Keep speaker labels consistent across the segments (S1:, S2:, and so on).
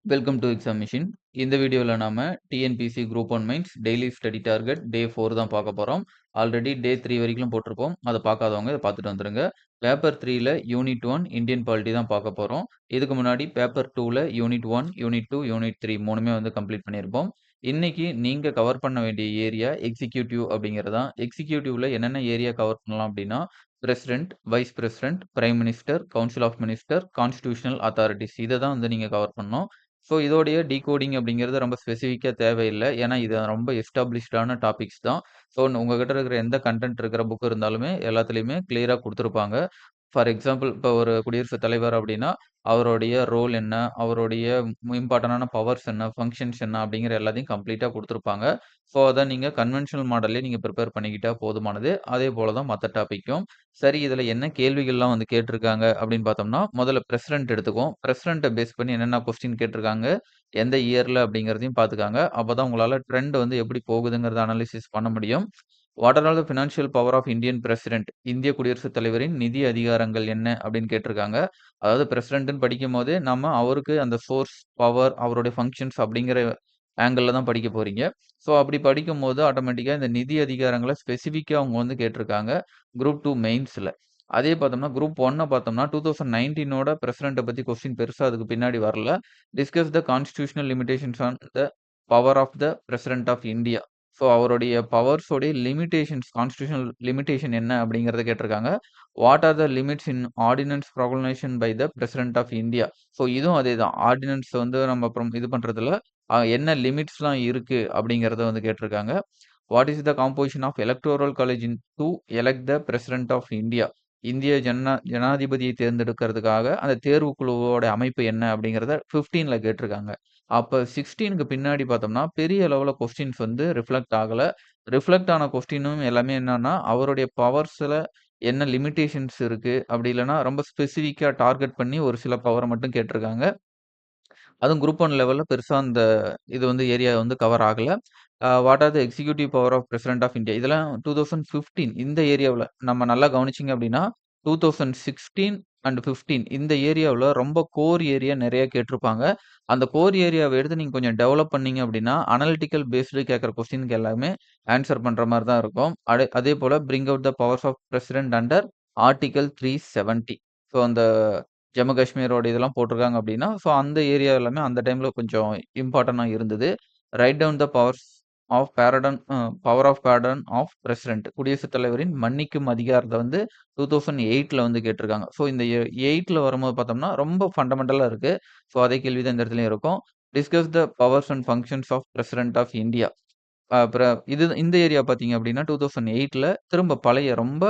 S1: Welcome to exam machine. இந்த வீடியோல நாம TNPSC group 1 mains daily study target day 4 தான் பார்க்க போறோம். ஆல்ரெடி டே 3 வரைக்கும் போட்டிருப்போம். அத பார்க்காதவங்க இத பார்த்துட்டு வந்துருங்க. பேப்பர் 3ல யூனிட் 1 இந்தியன் பாலிட்டி தான் பார்க்க போறோம். இதுக்கு முன்னாடி பேப்பர் 2ல யூனிட் 1, யூனிட் 2, யூனிட் 3 3மே வந்து கம்ப்ளீட் பண்ணியிருப்போம். இன்னைக்கு நீங்க கவர் பண்ண வேண்டிய ஏரியா எக்ஸிக்யூட்டிவ் அப்படிங்கிறது தான். எக்ஸிக்யூட்டிவ்ல என்னென்ன ஏரியா கவர் பண்ணலாம் அப்படின்னா, president, vice president, prime minister, council of minister, constitutional authorities இத தான் வந்து நீங்க கவர் பண்ணணும். ஸோ இதோடைய டீகோடிங் அப்படிங்கிறது ரொம்ப ஸ்பெசிஃபிக்கா தேவையில்ல. ஏன்னா, இது ரொம்ப எஸ்டாப்ளிஷ்டான டாபிக்ஸ் தான். ஸோ உங்ககிட்ட இருக்கிற எந்த கன்டென்ட் இருக்கிற புக் இருந்தாலுமே எல்லாத்துலயுமே கிளியரா குடுத்துருப்பாங்க. ஃபார் எக்ஸாம்பிள் இப்ப ஒரு குடியரசுத் தலைவர் அப்படின்னா, அவருடைய ரோல் என்ன? அவருடைய இம்பார்ட்டன்டான பவர்ஸ் என்ன? ஃபங்ஷன்ஸ் என்ன? அப்படிங்கிற எல்லாத்தையும் கம்ப்ளீட்டா குடுத்துருப்பாங்க. ஸோ அத நீங்க கன்வென்ஷனல் மாடல்லயே நீங்க பிரிப்பேர் பண்ணிக்கிட்டா போதுமானது. அதே போல தான் மத்த டாபிக்கும். சரி இதுல என்ன கேள்விகள்லாம் வந்து கேட்டிருக்காங்க அப்படின்னு பார்த்தோம்னா, முதல்ல பிரசிடென்ட் எடுத்துக்குவோம். பிரசிடென்ட்ட பேஸ் பண்ணி என்னென்ன கொஸ்டின் கேட்டிருக்காங்க? எந்த இயர்ல அப்படிங்கிறதையும் பார்த்துக்கங்க. அப்பதான் உங்களால ட்ரெண்ட் வந்து எப்படி போகுதுங்கிறத அனலைசிஸ் பண்ண முடியும். What are all the financial power of Indian president? இந்திய குடியரசுத் தலைவரின் நிதி அதிகாரங்கள் என்ன? அப்படின்னு கேட்டிருக்காங்க. அதாவது பிரசிடென்ட்ன்னு படிக்கும்போதே நம்ம அவருக்கு அந்த சோர்ஸ், பவர், அவருடைய ஃபங்ஷன்ஸ் அப்படிங்கிற ஆங்கிள்ல தான் படிக்க போறீங்க. ஸோ அப்படி படிக்கும்போது ஆட்டோமேட்டிக்கா இந்த நிதி அதிகாரங்கள ஸ்பெசிஃபிக்கா அவங்க வந்து கேட்டிருக்காங்க. குரூப் 2 மெயின்ஸ்ல. அதே பார்த்தோம்னா, குரூப் 1 பார்த்தோம்னா 2019ஓட பிரசிடென்ட்ட பத்தி கொஸ்டின் பெருசா அதுக்கு பின்னாடி வரல. Discuss the constitutional limitations on the power of the president of India. So அவருடைய பவர்ஸோடைய லிமிட்டேஷன்ஸ் கான்ஸ்டிடியூஷனல் லிமிட்டேஷன் என்ன அப்படிங்கிறத கேட்டிருக்காங்க. What are the limits in ordinance proclamation by the president of India. So இதுவும் அதேதான். ஆர்டினன்ஸ் வந்து நம்ம அப்புறம் இது பண்றதுல என்ன லிமிட்ஸ்லாம் இருக்கு அப்படிங்கிறத வந்து கேட்டிருக்காங்க. What is the composition of electoral college in to elect the president of India. இந்திய ஜனாதிபதியை தேர்ந்தெடுக்கிறதுக்காக அந்த தேர்வு குழுவோட அமைப்பு என்ன அப்படிங்கிறத 15ல கேட்டிருக்காங்க. அப்ப 16க்கு பின்னாடி பார்த்தோம்னா, பெரிய லெவல்ல கொஸ்டின்ஸ் வந்து ரிஃப்ளெக்ட் ஆகல. ரிஃப்ளெக்ட் ஆன கொஸ்டினும் எல்லாமே என்னன்னா, அவருடைய பவர்ஸ்ல என்ன லிமிட்டேஷன்ஸ் இருக்கு, அப்படி இல்லன்னா ரொம்ப ஸ்பெசிஃபிக்கா டார்கெட் பண்ணி ஒரு சில பவர மட்டும் கேட்டிருக்காங்க. அதுவும் குரூப் 1 லெவல்ல பெருசா அந்த இது வந்து ஏரியா வந்து கவர் ஆகல. What are the executive power of president of India இதெல்லாம் 2015 இந்த ஏரியாவுல நம்ம நல்லா கவனிச்சீங்க அப்படின்னா, 2016 அண்ட் 15 இந்த ஏரியாவுல ரொம்ப கோர் ஏரியா நெறைய கேட்டிருப்பாங்க. அந்த கோர் ஏரியாவ எடுத்து நீங்க கொஞ்சம் டெவலப் பண்ணீங்க அப்படின்னா, அனலிட்டிக்கல் பேஸ்டு கேட்கிற கொஸ்டினுக்கு எல்லாமே ஆன்ஸர் பண்ற மாரி தான் இருக்கும். அதேபோல bring out the powers of president under article 370. So அந்த ஜம்மு காஷ்மீரோட இதெல்லாம் போட்டிருக்காங்க அப்படின்னா, ஸோ அந்த ஏரியா எல்லாமே அந்த டைம்ல கொஞ்சம் இம்பார்ட்டன்ட்டா இருந்தது. Write down the power of pardon of president. குடியரசுத் தலைவரின் மன்னிக்கும் அதிகாரத்த வந்து 2008ல வந்து கேட்டிருக்காங்க. ஸோ இந்த 8ல வரும்போது பார்த்தோம்னா, ரொம்ப ஃபண்டமெண்டலா இருக்கு. ஸோ அதே கேள்வி தான் இந்த இடத்துலயும் இருக்கும். Discuss the powers and functions of president of India. அப்புறம் இந்த ஏரியா பார்த்தீங்க அப்படின்னா, 2008ல திரும்ப பழைய ரொம்ப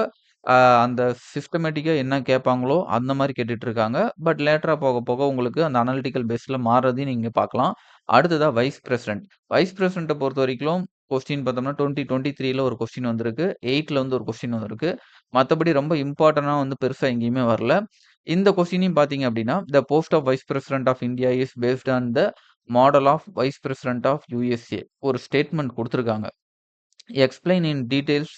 S1: அ அந்த சிஸ்டமேட்டிக்கா என்ன கேட்பாங்களோ, அந்த மாரி கேட்டுட்டு இருக்காங்க. பட் லேட்டரா போக போக உங்களுக்கு அந்த அனலிட்டிக்கல் பேஸ்ல மாறுறதையும் நீங்க பார்க்கலாம். அடுத்ததா வைஸ் பிரசிடென்ட். வைஸ் பிரசிடென்ட்ட பொறுத்தவரைக்கும் கொஸ்டின் பார்த்தோம்னா 2023ல ஒரு கொஸ்டின் வந்திருக்கு. 8ல வந்து ஒரு கொஸ்டின் வந்திருக்கு. மத்தபடி ரொம்ப இம்பார்ட்டன்ட்டா வந்து பெருசா எங்கேயுமே வரல. இந்த கொஸ்டினையும் பார்த்தீங்க அப்படின்னா, the post of vice president of India is based on the model of vice president of USA. ஒரு ஸ்டேட்மெண்ட் குடுத்திருக்காங்க. Explain in details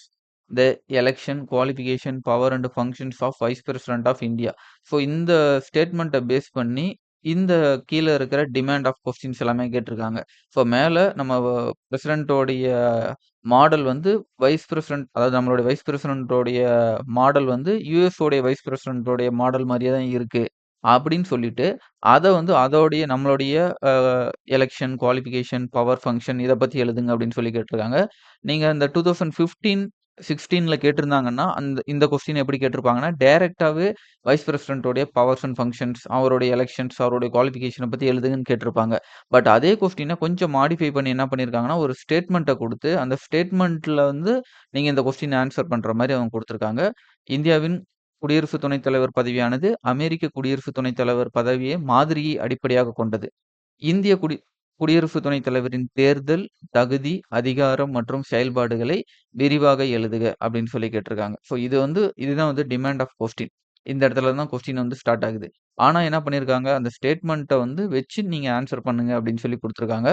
S1: the election, qualification, power and functions of vice president of India. So இந்த ஸ்டேட்மெண்ட்ட base பண்ணி, இந்த கீழ இருக்கிற demand of questions எல்லாமே கேட்டிருக்காங்க. ஸோ மேல நம்ம பிரசிடென்ட்டோடைய மாடல் வந்து வைஸ் பிரசிடென்ட் அதாவது நம்மளுடைய வைஸ் பிரசிடென்ட்டோடைய மாடல் வந்து யுஎஸ் உடைய வைஸ் பிரசிடென்ட்டோடைய மாடல் மாரியே தான் இருக்கு. அப்படின்னு சொல்லிட்டு, அத வந்து அதோடைய நம்மளுடைய அ எலக்ஷன், குவாலிஃபிகேஷன், பவர் ஃபங்ஷன் இத பத்தி எழுதுங்க அப்படின்னு சொல்லி கேட்டிருக்காங்க. நீங்க அந்த 2015, 16ல கேட்டிருந்தாங்கன்னா, இந்த கொஸ்டின் எப்படி கேட்டிருப்பாங்கன்னா, டைரக்ட்டாவே வைஸ் பிரசிடென்ட்டோடைய பவர்ஸ் அண்ட் ஃபங்ஷன்ஸ், அவருடைய எலக்ஷன்ஸ், அவருடைய குவாலிஃபிகேஷன பத்தி எழுதுங்கன்னு கேட்டிருப்பாங்க. பட் அதே கொஸ்டின கொஞ்சம் மாடிஃபை பண்ணி என்ன பண்ணியிருக்காங்கன்னா, ஒரு ஸ்டேட்மெண்ட்ட குடுத்து, அந்த ஸ்டேட்மெண்ட்ல வந்து நீங்க இந்த கொஸ்டின் ஆன்ஸர் பண்ற மாரி அவங்க குடுத்திருக்காங்க. இந்தியாவின் குடியரசு துணைத் தலைவர் பதவியானது அமெரிக்க குடியரசு துணைத் தலைவர் பதவியை மாதிரியை அடிப்படையாகக் கொண்டது. இந்திய குடியரசு துணைத் தலைவரின் தேர்தல், தகுதி, அதிகாரம் மற்றும் செயல்பாடுகளை விரிவாக எழுதுக அப்படின்னு சொல்லி கேட்டிருக்காங்க. ஸோ இதுதான் வந்து டிமாண்ட் ஆஃப் கொஸ்டின். இந்த இடத்துல தான் கொஸ்டின் வந்து ஸ்டார்ட் ஆகுது. ஆனா என்ன பண்ணியிருக்காங்க, அந்த ஸ்டேட்மெண்ட்ட வந்து வச்சு நீங்க ஆன்ஸர் பண்ணுங்க அப்படின்னு சொல்லி குடுத்திருக்காங்க.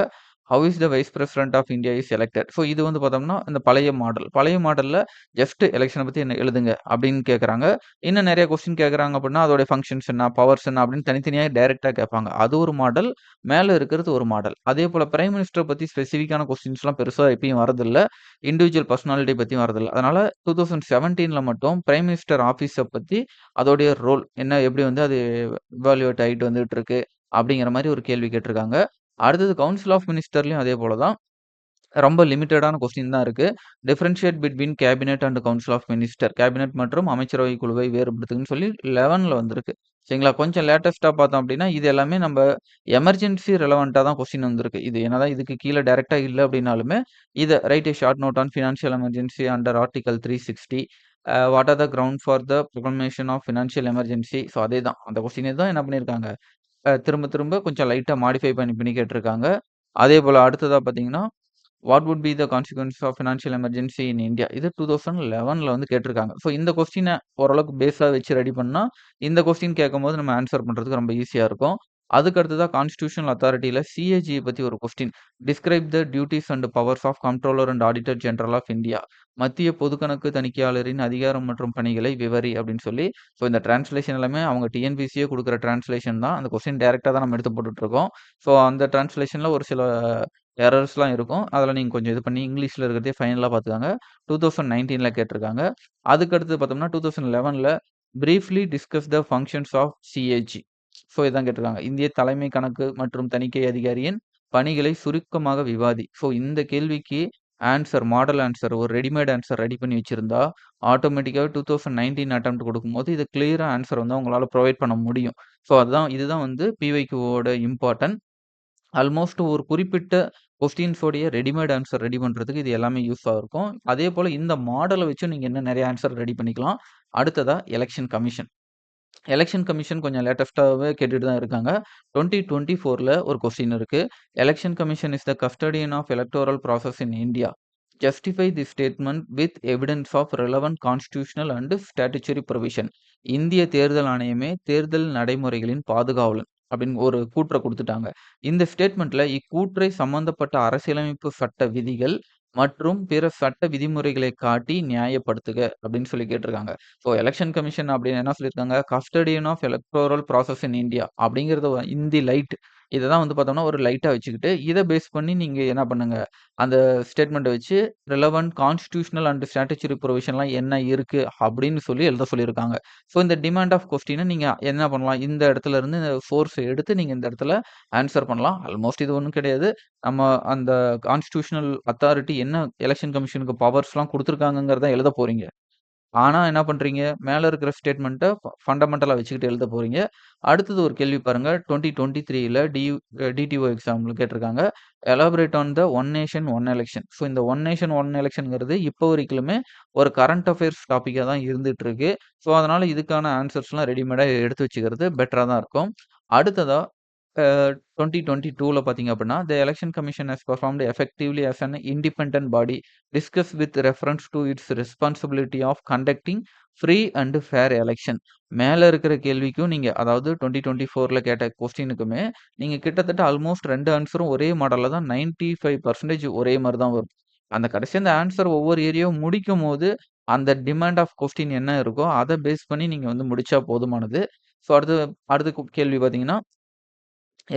S1: How is the vice president of India is elected. So இது வந்து பார்த்தோம்னா, இந்த பழைய மாடல். பழைய மாடல்ல ஜஸ்ட் எலக்ஷன பத்தி என்ன எழுதுங்க அப்படின்னு கேட்கறாங்க. இன்னும் நெறைய கொஸ்டின் கேட்கறாங்க அப்படின்னா, அதோட ஃபங்ஷன்ஸ் என்ன, பவர்ஸ் என்ன அப்படின்னு தனித்தனியா டைரக்ட்டா கேட்பாங்க. அது ஒரு மாடல். மேல இருக்கிறது ஒரு மாடல். அதேபோல பிரைம் மினிஸ்டர் பத்தி ஸ்பெசிஃபிக்கான கொஸ்டின்ஸ்லாம் பெருசா எப்பயும் வரதில்ல. இண்டிவிஜுவல் பர்சனாலிட்டி பத்தியும் வரதில்ல. அதனால 2017ல மட்டும் பிரைம் மினிஸ்டர் ஆஃபீஸ பத்தி அதோடைய ரோல் என்ன, எப்படி வந்து அது இவாலுவேட் ஆயிட்டு வந்துட்டு இருக்கு அப்படிங்கிற மாரி ஒரு கேள்வி கேட்டிருக்காங்க. அடுத்தது கவுன்சில் ஆஃப் மினிஸ்டர்லயும் அதே போல தான். ரொம்ப லிமிட்டடான கொஸ்டின் தான் இருக்கு. Differentiate between cabinet and council of minister. Cabinet மற்றும் அமைச்சரவை குழுவை வேறுபடுத்துங்கன்னு சொல்லி 11ல வந்திருக்கு. சரிங்களா? கொஞ்சம் லேட்டஸ்ட்டா பார்த்தோம் அப்டின்னா, இது எல்லாமே நம்ப எமர்ஜென்சி ரெலவென்ட்டா தான் கொஸ்டின் வந்திருக்கு. இது என்னதான் இதுக்கு கீழ டைரக்ட்டா இல்ல அப்டின்னாலுமே, இத write a short note on financial emergency under article 360. What are the ground for the proclamation of financial emergency. So அதேதான். அந்த கொஸ்டினே தான் என்ன பண்ணியிருக்காங்க, திரும்ப திரும்ப கொஞ்சம் லைட்டா மாடிஃபை பண்ணி பண்ணி கேட்டிருக்காங்க. அதேபோல அடுத்ததா பார்த்தீங்கன்னா, what would be the consequence of financial emergency in India. இது 2011ல வந்து கேட்டிருக்காங்க. ஸோ இந்த கொஸ்டின ஓரளவுக்கு பேஸா வச்சு ரெடி பண்ணா, இந்த கொஸ்டின் கேட்கும்போது நம்ம ஆன்ஸர் பண்றதுக்கு ரொம்ப ஈஸியா இருக்கும். அதுக்கு அடுத்ததா கான்ஸ்டிடியூஷனல் அத்தாரிட்டில சிஏஜிய பத்தி ஒரு question. Describe the duties and powers of comptroller and auditor general of India. மத்திய பொதுக்கணக்கு தணிக்கையாளரின் அதிகாரம் மற்றும் பணிகளை விவரி அப்படின்னு சொல்லி, ஸோ இந்த டிரான்ஸ்லேஷன் எல்லாமே அவங்க டிஎன்பிசியே குடுக்குற டிரான்ஸ்லேஷன் தான். அந்த கொஸ்டின் டைரக்ட்டா தான் நம்ம எடுத்து போட்டுட்டு இருக்கோம். ஸோ அந்த டிரான்ஸ்லேஷன்ல ஒரு சில எரர்ஸ்லாம் இருக்கும். அதில நீங்க கொஞ்சம் இது பண்ணி இங்கிலீஷ்ல இருக்கிறதே ஃபைனலா பார்த்துக்கங்க. 2019ல கேட்டிருக்காங்க. அதுக்கு அடுத்து பார்த்தோம்னா, 2011ல briefly discuss the functions of CAG. So இதான் கேட்டிருக்காங்க. இந்திய தலைமை கணக்கு மற்றும் தணிக்கை அதிகாரியின் பணிகளை சுருக்கமாக விவாதி. ஸோ இந்த கேள்விக்கு ஆன்ஸர், மாடல் ஆன்ஸர், ஒரு ரெடிமேட் ஆன்ஸர் ரெடி பண்ணி வச்சிருந்தா, ஆட்டோமேட்டிக்காவே 2019 அட்டெம்ப்ட் குடுக்கும்போது, இத கிளியரா ஆன்ஸர் வந்து உங்களால புரொவைட் பண்ண முடியும். ஸோ இதுதான் வந்து பிஒய்க்யூவோட இம்பார்ட்டன்ட். ஆல்மோஸ்ட் ஒரு குறிப்பிட்ட கொஸ்டின்ஸோடைய ரெடிமேட் ஆன்ஸர் ரெடி பண்றதுக்கு இது எல்லாமே யூஸா இருக்கும். அதேபோல இந்த மாடல வச்சும் நீங்க இன்னும் நெறைய ஆன்ஸர் ரெடி பண்ணிக்கலாம். அடுத்ததா எலக்ஷன் கமிஷன். எலக்ஷன் கமிஷன் கொஞ்சம் லேட்டஸ்ட்டாவே கேட்டுட்டு தான் இருக்காங்க. 2024ல ஒரு கொஸ்டின் இருக்கு. Election commission is the custodian of electoral process in India. Justify the statement with evidence of relevant constitutional and statutory provision. இந்திய தேர்தல் ஆணையமே தேர்தல் நடைமுறைகளின் பாதுகாவலன் அப்படின்னு ஒரு கூற்ற குடுத்துட்டாங்க. இந்த ஸ்டேட்மெண்ட்ல இக்கூற்றை சம்பந்தப்பட்ட அரசியலமைப்பு சட்ட விதிகள் மற்றும் பிற சட்ட விதிமுறைகளை காட்டி நியாயப்படுத்துக அப்படின்னு சொல்லி கேட்டிருக்காங்க. ஸோ எலக்ஷன் கமிஷன் அப்படின்னு என்ன சொல்லியிருக்காங்க, custodian of electoral process in India அப்படிங்கிறத இந்தி லைட். இத தான் வந்து பார்த்தோம்னா, ஒரு லைட்டா வச்சுக்கிட்டு, இத பேஸ் பண்ணி நீங்க என்ன பண்ணுங்க, அந்த ஸ்டேட்மெண்ட்ட வச்சு ரிலவன்ட் கான்ஸ்டிடியூஷனல் அண்ட் ஸ்டாட்யூட்டரி புரொவிஷன்லாம் என்ன இருக்கு அப்படின்னு சொல்லி எழுத சொல்லியிருக்காங்க. ஸோ இந்த டிமாண்ட் ஆஃப் கொஸ்டின நீங்க என்ன பண்ணலாம், இந்த இடத்துல இருந்து சோர்ஸ் எடுத்து நீங்க இந்த இடத்துல ஆன்ஸர் பண்ணலாம். ஆல்மோஸ்ட் இது ஒண்ணும் கிடையாது. நம்ம அந்த கான்ஸ்டிடியூஷனல் அத்தாரிட்டி என்ன எலக்ஷன் கமிஷனுக்கு பவர்ஸ்லாம் குடுத்துருக்காங்கங்கிறத எழுத போறீங்க. ஆனா என்ன பண்றீங்க, மேல இருக்கிற ஸ்டேட்மெண்ட்ட ஃபண்டமெண்டலா வச்சுக்கிட்டு எழுத போறீங்க. அடுத்தது ஒரு கேள்வி பாருங்க. 2023ல டிடிஓ எக்ஸாம்ல கேட்டிருக்காங்க. Elaborate on the one nation one election. So இந்த ஒன் நேஷன் ஒன் எலக்ஷன்ங்கிறது இப்போ வரைக்குமே ஒரு கரண்ட் அஃபேர்ஸ் டாபிக்கா தான் இருந்துட்டு இருக்கு. ஸோ அதனால இதுக்கான ஆன்ஸர்ஸ்லாம் ரெடிமேடா எடுத்து வச்சுக்கிறது பெட்டரா தான் இருக்கும். அடுத்ததா 2022ல பார்த்தீங்க அப்படின்னா, "the election commission has performed effectively as an independent body discuss with reference to its responsibility of conducting free and fair election." மேல இருக்கிற கேள்விக்கும் நீங்க அதாவது 2024ல கேட்ட கொஸ்டினுக்குமே, நீங்க கிட்டத்தட்ட ஆல்மோஸ்ட் 2 ஆன்ஸரும் ஒரே மாடல்ல தான் 95% ஒரே மாரி தான் வரும். அந்த கடைசியா அந்த ஆன்ஸர் ஒவ்வொரு ஏரியாவும் முடிக்கும்போது, அந்த டிமாண்ட் ஆஃப் கொஸ்டின் என்ன இருக்கோ, அத பேஸ் பண்ணி நீங்க வந்து முடிச்சா போதுமானது. ஸோ அடுத்து அடுத்த கேள்வி பார்த்தீங்கன்னா,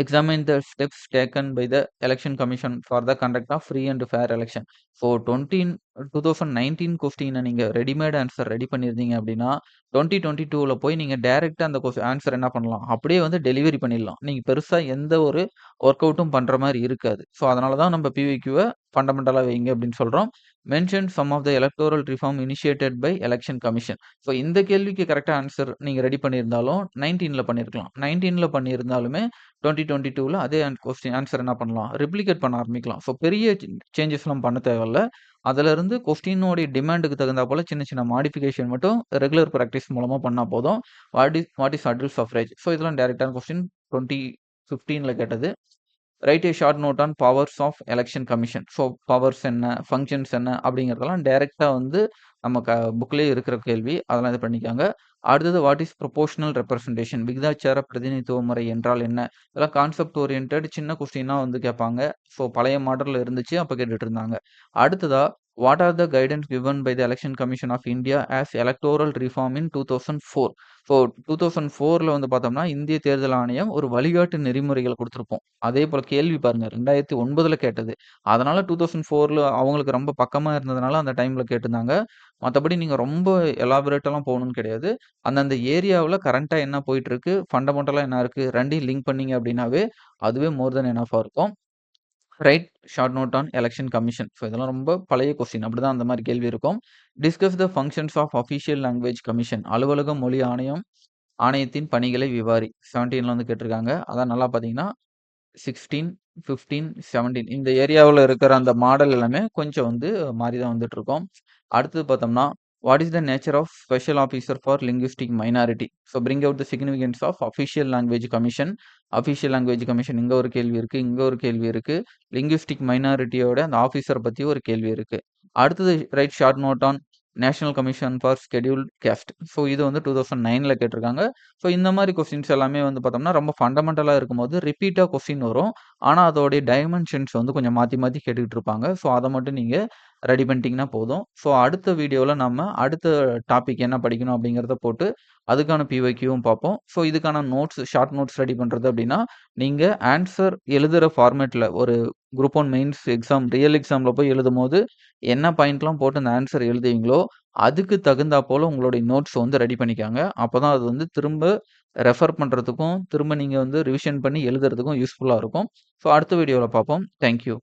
S1: examine the steps taken by the election commission for the conduct of free and fair election. So 2019 கொஸ்டின நீங்க ரெடிமேட் ஆன்ஸர் ரெடி பண்ணியிருந்தீங்க அப்படின்னா, 2022ல போய் நீங்க டைரக்ட்டா அந்த ஆன்ஸர் என்ன பண்ணலாம், அப்படியே வந்து டெலிவரி பண்ணிடலாம். நீங்க பெருசா எந்த ஒரு ஒர்க் அவுட்டும் பண்ற மாரி இருக்காது. ஸோ அதனால தான் நம்ம பிவிக்யூவ ஃபண்டமெண்டலா வைங்க அப்படின்னு சொல்றோம். Mention some of the electoral reform initiated by election commission. So இந்த கேள்விக்கு கரெக்ட்டா ஆன்ஸர் நீங்க ரெடி பண்ணியிருந்தாலும் 19ல பண்ணியிருக்கலாம். 19ல பண்ணியிருந்தாலுமே 2022ல அதே ஆன்ஸர் என்ன பண்ணலாம்? ரெப்ளிகேட் பண்ண ஆரம்பிக்கலாம். ஸோ பெரிய சேஞ்சஸ்லாம் பண்ண தேவையில்ல. அதிலிருந்து கொஸ்டினோடைய டிமாண்டுக்கு தகுந்தாப்போல சின்ன சின்ன மாடிஃபிகேஷன் மட்டும் ரெகுலர் பிராக்டிஸ் மூலமா பண்ணா போதும். What is adult suffrage? So இதெல்லாம் டைரக்ட்டான கொஸ்டின் 2015ல கேட்டது. Write a short note on powers of election commission. So powers என்ன? ஃபங்ஷன்ஸ் என்ன? அப்படிங்கிறதெல்லாம் டைரக்ட்டா வந்து நம்ம புக்லயே இருக்கிற கேள்வி. அதெல்லாம் இது பண்ணிக்கோங்க. அடுத்தது வாட் இஸ் ப்ரொபோர்ஷனல் ரெப்ரசன்டேஷன்? விகிதாச்சார பிரதிநிதித்துவ முறை என்றால் என்ன? இதெல்லாம் கான்செப்ட் ஓரியன்டட் சின்ன கொஸ்டினா வந்து கேட்பாங்க. ஸோ பழைய மாடல்ல இருந்துச்சு. அப்ப கேட்டுட்டு இருந்தாங்க. அடுத்ததா what are the guidance given by the election commission of India as electoral reform in 2004. So 2004ல வந்து பார்த்தோம்னா, இந்திய தேர்தல் ஆணையம் ஒரு வழிகாட்டு நெறிமுறைகள் குடுத்திருப்போம். அதே போல கேள்வி பாருங்க 2009ல கேட்டது. அதனால 2004ல அவங்களுக்கு ரொம்ப பக்கமா இருந்ததுனால அந்த டைம்ல கேட்டிருந்தாங்க. மத்தபடி நீங்க ரொம்ப எலாபரேட்டாலாம் போகணும்னு கிடையாது. அந்தந்த ஏரியாவுல கரண்ட்டா என்ன போயிட்டுருக்கு, ஃபண்டமெண்டலா என்ன இருக்கு 2யும் லிங்க் பண்ணீங்க அப்படின்னாவே, அதுவே மோர் தென் எனஃப்பா இருக்கும். Write short note on election commission. So இதெல்லாம் ரொம்ப பழைய கொஸ்டின். அப்படிதான் அந்த மாரி கேள்வி இருக்கும். Discuss the functions of official language commission. அலுவலக மொழி ஆணையத்தின் பணிகளை விவாரி. 17ல வந்து கேட்டிருக்காங்க. அதான் நல்லா பார்த்தீங்கன்னா 16, 15, 17 இந்த ஏரியாவுல இருக்கிற அந்த மாடல் எல்லாமே கொஞ்சம் வந்து மாறி தான் வந்துட்டுருக்கும். அடுத்தது பார்த்தோம்னா, what is the nature of special officer for linguistic minority? So bring out the significance of official language commission. Official language commission இங்க ஒரு கேள்வி இருக்கு. இங்க ஒரு கேள்வி இருக்கு. லிங்குவிஸ்டிக் மைனாரிட்டியோட அந்த ஆஃபீசர பத்தி ஒரு கேள்வி இருக்கு. அடுத்தது write short note on national commission for scheduled caste. So இது வந்து 2009ல கேட்டிருக்காங்க. ஸோ இந்த மாரி கொஸ்டின்ஸ் எல்லாமே வந்து பார்த்தோம்னா, ரொம்ப ஃபண்டமெண்டலா இருக்கும்போது ரிப்பீட்டா கொஸ்டின் வரும். ஆனா, அதோடைய டைமென்ஷன்ஸ் வந்து கொஞ்சம் மாத்தி மாத்தி கேட்டுக்கிட்டு இருப்பாங்க. ஸோ அத மட்டும் நீங்க ரெடி பண்ணிட்டீங்கன்னா போதும். ஸோ அடுத்த வீடியோல நம்ம அடுத்த டாபிக் என்ன படிக்கணும் அப்படிங்கிறத போட்டு, அதுக்கான பிஒய்க்யூவும் பார்ப்போம். ஸோ இதுக்கான நோட்ஸ், ஷார்ட் நோட்ஸ் ரெடி பண்றது அப்படின்னா, நீங்க ஆன்ஸர் எழுதுற ஃபார்மேட்ல ஒரு குரூப் 1 மெயின்ஸ் எக்ஸாம், ரியல் எக்ஸாம்ல போய் எழுதும்போது, என்ன பாயிண்ட்லாம் போட்டு அந்த ஆன்ஸர் எழுதுவீங்களோ, அதுக்கு தகுந்தா போல உங்களுடைய நோட்ஸ் வந்து ரெடி பண்ணிக்கங்க. அப்பதான் அது வந்து திரும்ப ரெஃபர் பண்றதுக்கும், திரும்ப நீங்க வந்து ரிவிஷன் பண்ணி எழுதுறதுக்கும் யூஸ்ஃபுல்லா இருக்கும். ஸோ அடுத்த வீடியோல பார்ப்போம். Thank you.